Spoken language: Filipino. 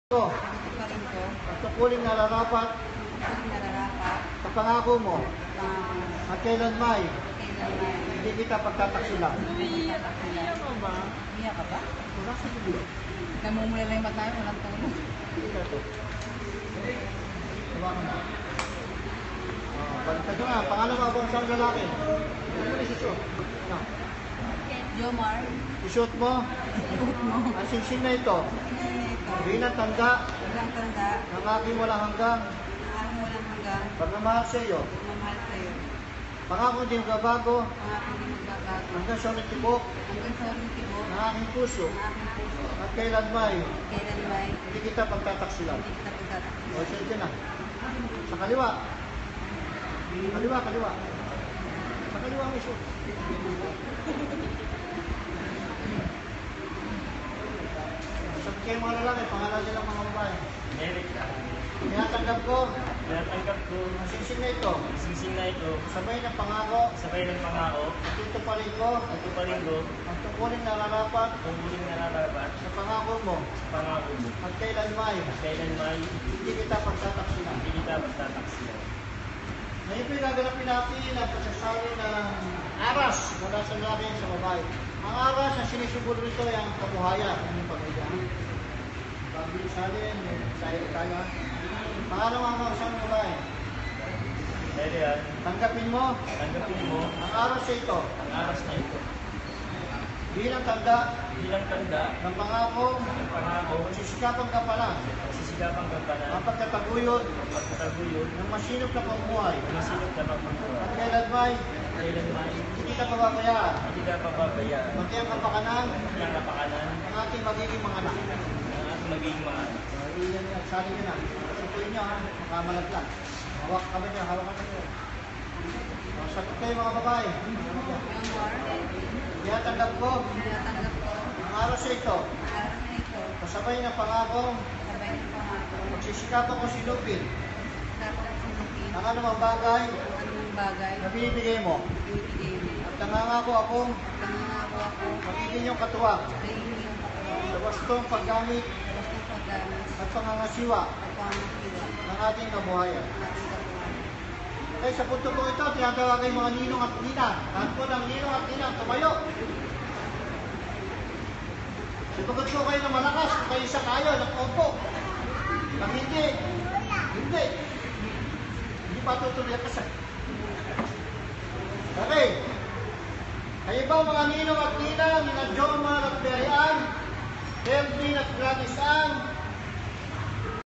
Ito, Ito pa rin ko. at tukuling nararapat Nararapat. sa pangako mo Pang at kailanmay kailanman. hindi kita pagtataksilan. Umiyak ka ba? Umiyak ka ba? Wala sa bibig. Namumula lang yung mata yun. Walang tulog. Hindi ka to. Hawakan mo. Baliktad nga. Pangalan mo abang isang lalaki. Ano mo isusot? Ano? Jomar. Isusot mo. Ang singsing na ito. Bilang tanda Ilang tanda. ng aking walang hanggang Ang walang hanggang. pagmamahal sa iyo. Mamahal sa'yo. Pangako hindi magbabago Pangako hindi magbabago. hanggang sa ulit tibok Hanggang sa uling tibok. ng aking puso Ang aking puso. at kailanmay Kailanmay. hindi kita pagtataksilan. Hindi kita pagtatakot. O, sige na. Sa kaliwa. Kaliwa, kaliwa. Sa kaliwa ang iso. Sabi kayo mga lalaki, pangalan nilang mga babae. Merit ka. Tinatanggap ko Tinatanggap ko ang singsing na ito. sising na ito, Sabay ng pangako sabay ng pangako, at ito pa rin ko at tuparin ko ang tungkulin nararapat kung muling nararapat sa pangako mo sa pangako mo. at kailanmay At kailanman hindi kita pagtataksilan. hindi kita pagtataksilan. Ngayon po gaganapin natin ang pagsasabi ng aras mula sa lalaki sa babae. Ang aras na sinisuguro nito ay ang kabuhayan ng pamilya. Pagbilisalin, sa tayo. Pangalawang mga isang babae. Dahil yan, Tanggapin mo tanggapin mo ang aras sa ito ang aras na ito bilang tanda bilang tanda ng pangako ng pangako, magsisikapan ka pala sisigapan ka pa ang na pagkataguyod pagkataguyod ng masinop na pamumuhay na masinop na pagmumuhay. at kailanmay Kailanman hindi ka pababayaan hindi ka pababayaan pati ang kapakanan ng kapakanan ng ating magiging mga anak. ng ating magiging mga anak. Iyan yan, sali ka na. Supuin nyo ha, makamalaglag. Hawak kami nyo, hawakan nyo. Sagot kayo mga babae. Jomar. Tinatanggap ko Tinatanggap ko. ang aras sa ito. Ang araw na ito. Kasabay ng pangako, Sabay ng pangako. magsisikapan ko sinupin Dapat ang sinupin. ang anumang bagay Anong bagay. na binibigay mo. Ibibigay mo. At nangangako akong Nangangako ako. magiging yung katuwang Ay hindi yung sa wastong paggamit tapos ng paggamit at pangangasiwa at pangangasiwa ng ating kabuhayan. ng ating kabuhayan. Kaya sa punto po ito, tinatawagay mga ninong at ninang. Lahat po ng ninong at ninang, tumayo. Sapagat po kayo na malakas, kung kayo sa kayo, nag-opo. Pag hindi, hindi. Hindi patutuloy ang kasal. Okay. Kayo ba mga ninong at ninang, nina Jomar at Berian, Kelvin at Gladys Ann,